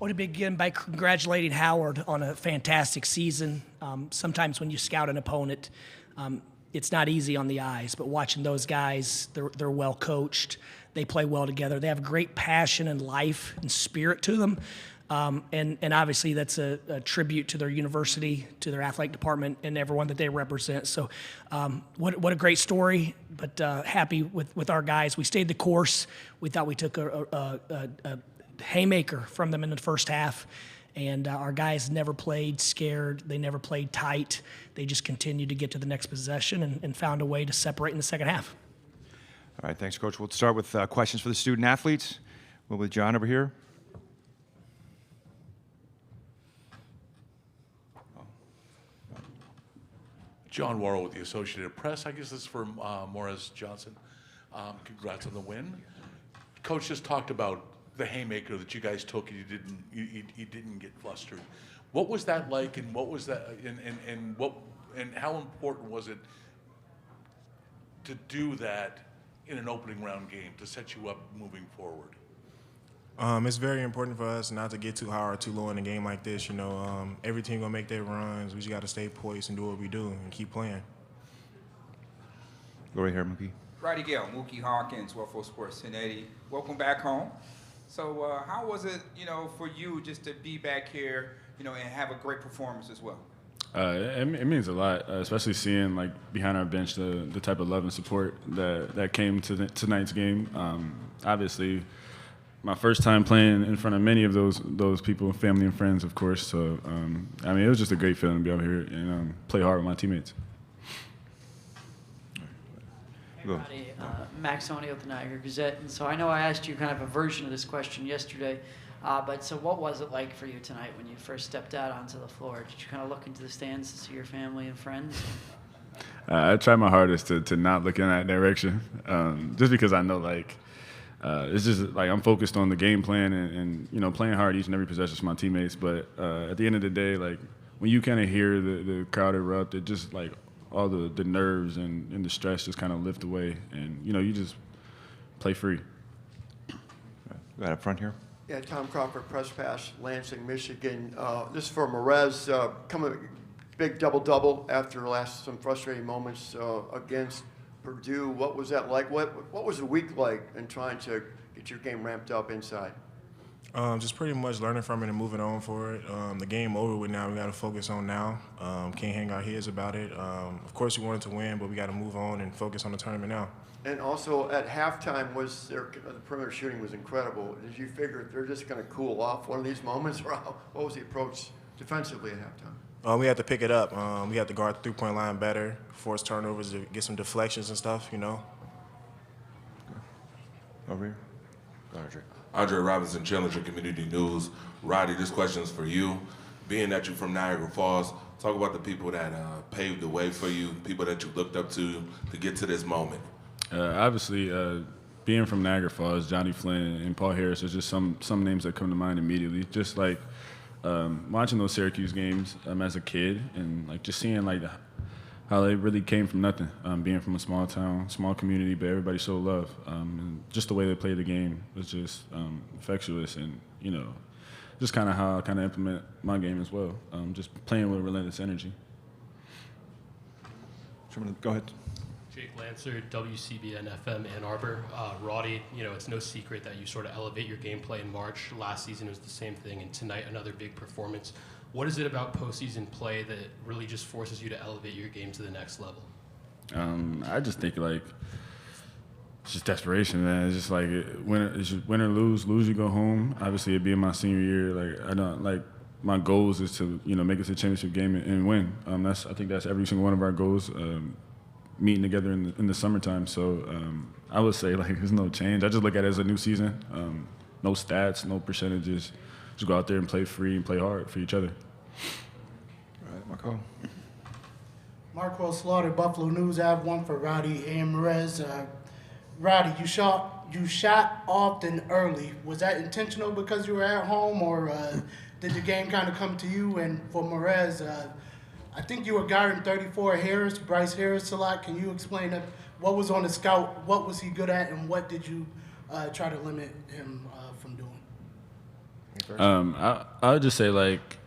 I want to begin by congratulating Howard on a fantastic season. Sometimes when you scout an opponent, it's not easy on the eyes, but watching those guys, they're well coached. They play well together. They have great passion and life and spirit to them. And obviously that's a tribute to their university, to their athletic department, and everyone that they represent. So what a great story, but happy with our guys. We stayed the course. We thought we took a haymaker from them in the first half, and our guys never played scared. They never played tight. They just continued to get to the next possession and found a way to separate in the second half. All right, thanks, Coach. We'll start with questions for the student athletes. We'll with John over here. John Worrell with the Associated Press. I guess this is for Morris Johnson. Congrats on the win. Coach just talked about the haymaker that you guys took, and you didn't get flustered. What was that like, and what was that, and how important was it to do that in an opening round game to set you up moving forward? It's very important for us not to get too high or too low in a game like this. You know, every team gonna make their runs. We just got to stay poised and do what we do and keep playing. Go right here, Mookie. Roddy Gale, Mookie Hawkins, Waffle Sports 1080. Welcome back home. So how was it, for you just to be back here, and have a great performance as well? It means a lot, especially seeing behind our bench the type of love and support that came to tonight's game. Obviously, my first time playing in front of many of those people, family and friends, of course. So it was just a great feeling to be out here and play hard with my teammates. Hey, Roddy, Max O'Neill with the Niagara Gazette. And so I know I asked you kind of a version of this question yesterday, but so what was it like for you tonight when you first stepped out onto the floor? Did you kind of look into the stands to see your family and friends? I try my hardest to not look in that direction, just because I know it's just I'm focused on the game plan and playing hard each and every possession for my teammates. But at the end of the day, when you kind of hear the crowd erupt, it just all the nerves and the stress just kind of lift away, and you just play free. Right up front here. Yeah, Tom Crawford, Press Pass, Lansing, Michigan. This is for Merez, coming big double-double after some frustrating moments against Purdue. What was that like? What was the week like in trying to get your game ramped up inside? Just pretty much learning from it and moving on for it. The game over with now. We got to focus on now. Can't hang our heads about it. Of course, we wanted to win, but we got to move on and focus on the tournament now. And also at halftime, the perimeter shooting was incredible. Did you figure they're just going to cool off one of these moments, or what was the approach defensively at halftime? We had to pick it up. We had to guard the three-point line better, force turnovers to get some deflections and stuff. Over here. Andre Robinson, Challenger Community News. Roddy, this question is for you. Being that you're from Niagara Falls, talk about the people that paved the way for you, people that you looked up to get to this moment. Obviously, being from Niagara Falls, Johnny Flynn and Paul Harris are just some names that come to mind immediately. Just watching those Syracuse games as a kid, and just seeing how they really came from nothing, being from a small town, small community, but everybody showed love. And just the way they played the game was just infectious, and just kind of how I kind of implement my game as well. Just playing with relentless energy. Go ahead. Jake Lancer, WCBN FM Ann Arbor. Roddy, it's no secret that you sort of elevate your gameplay in March. Last season it was the same thing, and tonight another big performance. What is it about postseason play that really just forces you to elevate your game to the next level? I just think it's just desperation, man. It's just win or lose you go home. Obviously, it being my senior year, I don't my goals is to make it to the championship game and win. I think that's every single one of our goals. Meeting together in the summertime, so I would say there's no change. I just look at it as a new season. No stats, no percentages. Just go out there and play free and play hard for each other. All right, Marco. Marco Slaughter, Buffalo News. I have one for Roddy and Merez. Roddy, you shot often early. Was that intentional because you were at home, or did the game kind of come to you? And for Merez, I think you were guarding 34 Bryce Harris a lot. Can you explain what was on the scout, what was he good at, and what did you try to limit him from doing? I would just say, like,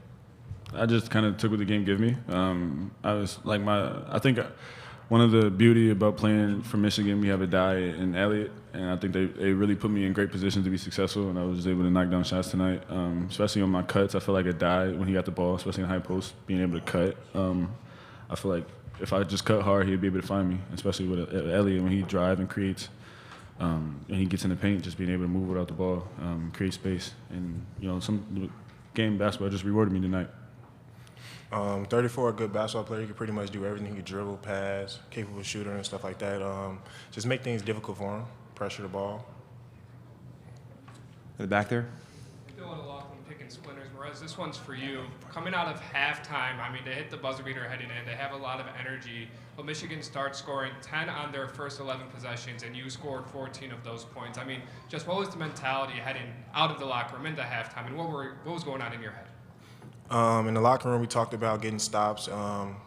I just kind of took what the game gave me. I think one of the beauty about playing for Michigan, we have a guy in Elliott, and I think they really put me in great position to be successful, and I was able to knock down shots tonight, especially on my cuts. I feel like a guy, when he got the ball, especially in high post, being able to cut. I feel like if I just cut hard, he'd be able to find me, especially with Elliott when he drives and creates. And he gets in the paint, just being able to move without the ball, create space. And, some game basketball just rewarded me tonight. 34, a good basketball player. He could pretty much do everything. He could dribble, pass, capable shooter and stuff like that. Just make things difficult for him, pressure the ball. In the back there? Dylan Laughlin picking splinters. Whereas this one's for you. Coming out of halftime, I mean, they hit the buzzer beater heading in. They have a lot of energy. But Michigan starts scoring 10 on their first 11 possessions, and you scored 14 of those points. I mean, just what was the mentality heading out of the locker room into halftime, and what was going on in your head? In the locker room, we talked about getting stops,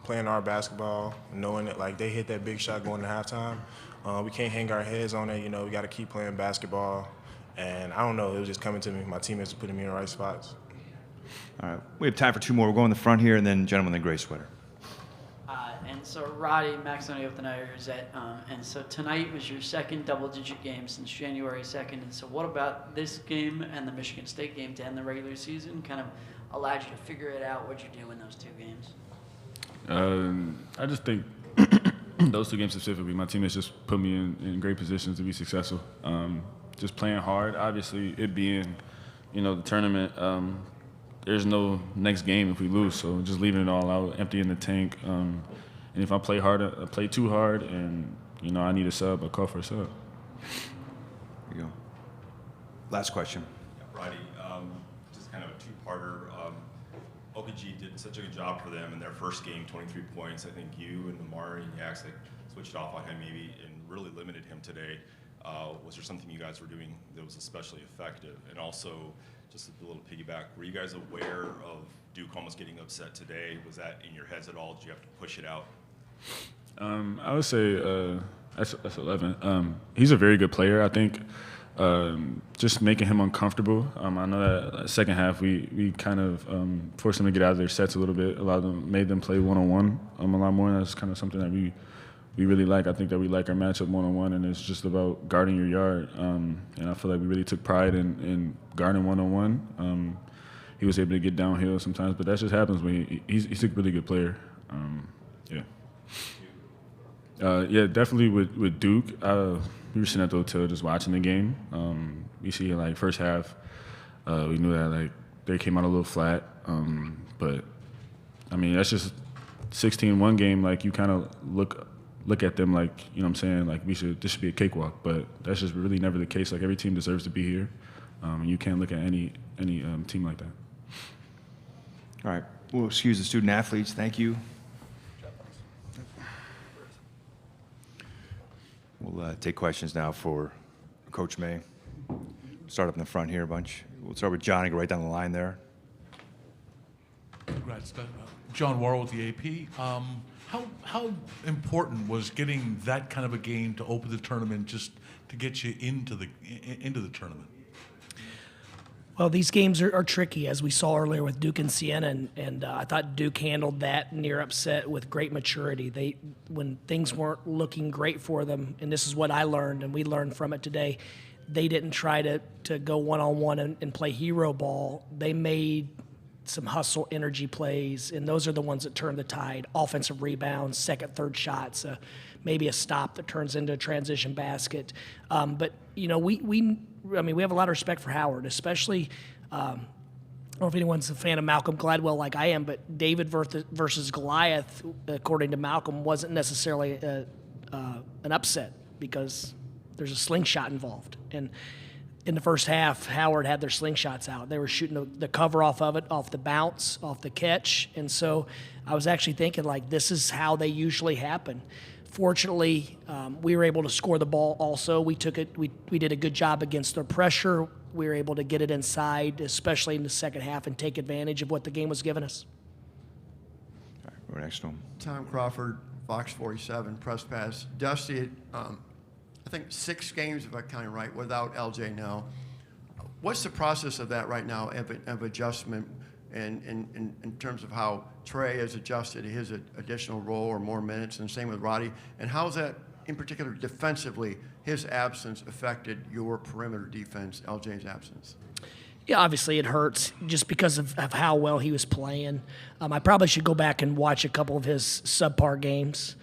playing our basketball, knowing that like they hit that big shot going to halftime. We can't hang our heads on it. We got to keep playing basketball. And I don't know, it was just coming to me. My teammates were putting me in the right spots. All right, we have time for two more. We'll go in the front here, and then gentleman in the gray sweater. And so Roddy, Maxoni of the Niagara Gazette, and so tonight was your second double-digit game since January 2nd. And so what about this game and the Michigan State game to end the regular season kind of allowed you to figure it out? What'd you do in those two games? I just think those two games specifically, my teammates just put me in great positions to be successful. Just playing hard. Obviously, it being, the tournament, there's no next game if we lose. So just leaving it all out, emptying the tank. And if I play hard, I play too hard, and I need a sub, I call for a sub. There you go. Last question. Roddy, just kind of a two-parter. OKG did such a good job for them in their first game, 23 points. I think you and Amari and Yax switched off on him maybe and really limited him today. Was there something you guys were doing that was especially effective? And also, just a little piggyback, were you guys aware of Duke almost getting upset today? Was that in your heads at all? Did you have to push it out? I would say that's 11. He's a very good player. I think just making him uncomfortable. I know that second half we kind of forced them to get out of their sets a little bit. A lot of them made them play one-on-one a lot more. And that's kind of something that we really like. I think that we like our matchup one-on-one, and it's just about guarding your yard. And I feel like we really took pride in guarding one-on-one. He was able to get downhill sometimes, but that just happens when he's a really good player. Yeah, definitely with Duke. We were sitting at the hotel just watching the game. We see like first half, we knew that like they came out a little flat, but I mean that's just 16-1 game. Like you kind of look at them like what I'm saying, like this should be a cakewalk, but that's just really never the case. Like every team deserves to be here, and you can't look at any team like that. All right, we'll excuse the student athletes. Thank you. We'll take questions now for Coach May. Start up in the front here a bunch. We'll start with John and go right down the line there. Congrats, John Worrell with the AP. How important was getting that kind of a game to open the tournament, just to get you into the tournament? Well, these games are tricky, as we saw earlier with Duke and Siena, and I thought Duke handled that near upset with great maturity. When things weren't looking great for them, and this is what I learned, and we learned from it today, they didn't try to go one-on-one and play hero ball. They made some hustle energy plays, and those are the ones that turn the tide. Offensive rebounds, second, third shots, maybe a stop that turns into a transition basket. But we have a lot of respect for Howard, especially. I don't know if anyone's a fan of Malcolm Gladwell like I am, but David versus Goliath, according to Malcolm, wasn't necessarily an upset because there's a slingshot involved. And in the first half, Howard had their slingshots out. They were shooting the cover off of it, off the bounce, off the catch. And so I was actually thinking, like, this is how they usually happen. Fortunately, we were able to score the ball also. We did a good job against their pressure. We were able to get it inside, especially in the second half, and take advantage of what the game was giving us. All right, we're next to him. Tom Crawford, Fox 47, press pass. Dusty, I think 6 games, if I count it right, without LJ now. What's the process of that right now of adjustment and in terms of how Trey has adjusted his additional role or more minutes, and same with Roddy? And how has that, in particular defensively, his absence affected your perimeter defense, LJ's absence? Yeah, obviously it hurts just because of how well he was playing. I probably should go back and watch a couple of his subpar games,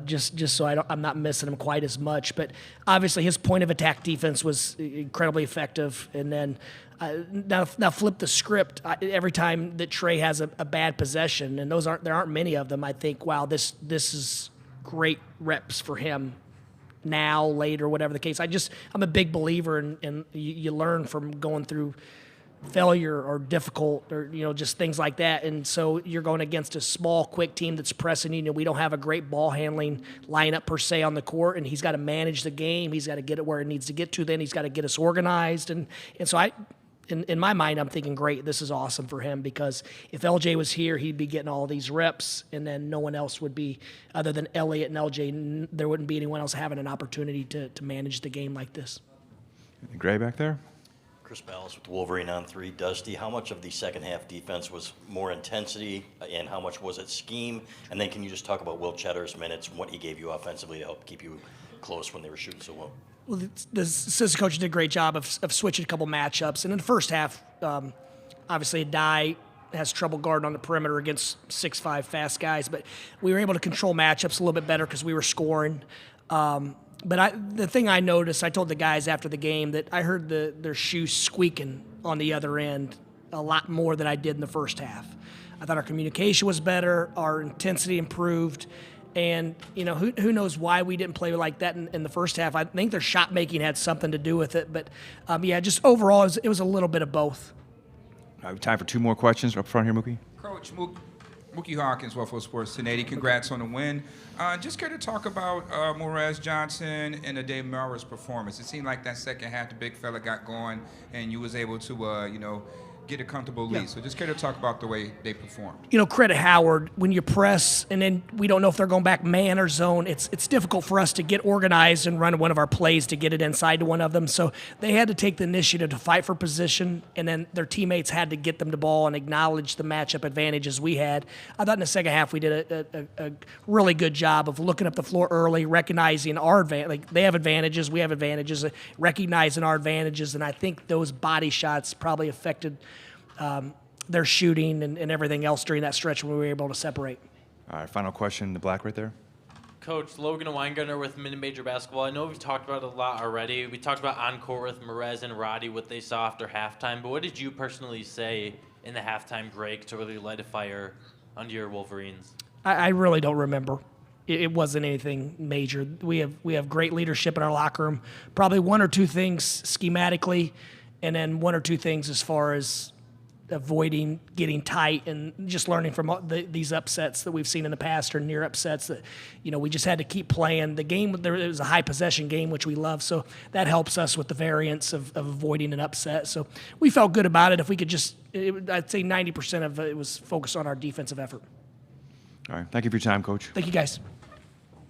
just so I'm not missing him quite as much. But obviously his point of attack defense was incredibly effective. And then now flip the script. Every time that Trey has a bad possession, and there aren't many of them, I think, wow, this is great reps for him. Now, later, whatever the case. I'm a big believer in you learn from going through failure or difficult or, just things like that. And so you're going against a small, quick team that's pressing you. We don't have a great ball handling lineup per se on the court, and he's got to manage the game. He's got to get it where it needs to get to. Then he's got to get us organized. And so in my mind, I'm thinking, great, this is awesome for him, because if LJ was here, he'd be getting all these reps, and then no one else would be, other than Elliott and LJ, there wouldn't be anyone else having an opportunity to manage the game like this. Gray back there. Chris Ballas with the Wolverine on 3. Dusty, how much of the second half defense was more intensity, and how much was it scheme? And then can you just talk about Will Cheddar's minutes and what he gave you offensively to help keep you close when they were shooting so well? Well, the assistant coach did a great job of switching a couple matchups. And in the first half, obviously Adai has trouble guarding on the perimeter against 6'5" fast guys, but we were able to control matchups a little bit better because we were scoring. But the thing I noticed, I told the guys after the game that I heard their shoes squeaking on the other end a lot more than I did in the first half. I thought our communication was better, our intensity improved. And, who knows why we didn't play like that in the first half. I think their shot making had something to do with it. But, just overall, it was a little bit of both. Time for 2 more questions up front here, Mookie. Coach Mookie Hawkins, Buffalo Sports 1080. Congrats on the win. Just care to talk about Morez Johnson and Ade Mara's performance. It seemed like that second half, the big fella got going, and you was able to, get a comfortable lead. Yeah. So just care to talk about the way they performed. Credit Howard, when you press and then we don't know if they're going back man or zone, it's difficult for us to get organized and run one of our plays to get it inside to one of them. So they had to take the initiative to fight for position, and then their teammates had to get them the ball and acknowledge the matchup advantages we had. I thought in the second half we did a really good job of looking up the floor early, recognizing our advantage. Like, they have advantages, we have advantages, recognizing our advantages, and I think those body shots probably affected their shooting and everything else during that stretch when we were able to separate. All right, final question, the black right there. Coach, Logan Weingartner with Mid-Major Basketball. I know we've talked about it a lot already. We talked about on-court with Morez and Roddy, what they saw after halftime. But what did you personally say in the halftime break to really light a fire under your Wolverines? I really don't remember. It wasn't anything major. We have great leadership in our locker room. Probably 1 or 2 things schematically, and then 1 or 2 things as far as avoiding getting tight and just learning from these upsets that we've seen in the past, or near upsets that, we just had to keep playing. The game, it was a high possession game, which we love, so that helps us with the variance of avoiding an upset. So we felt good about it. If we could I'd say 90% of it was focused on our defensive effort. All right. Thank you for your time, Coach. Thank you, guys.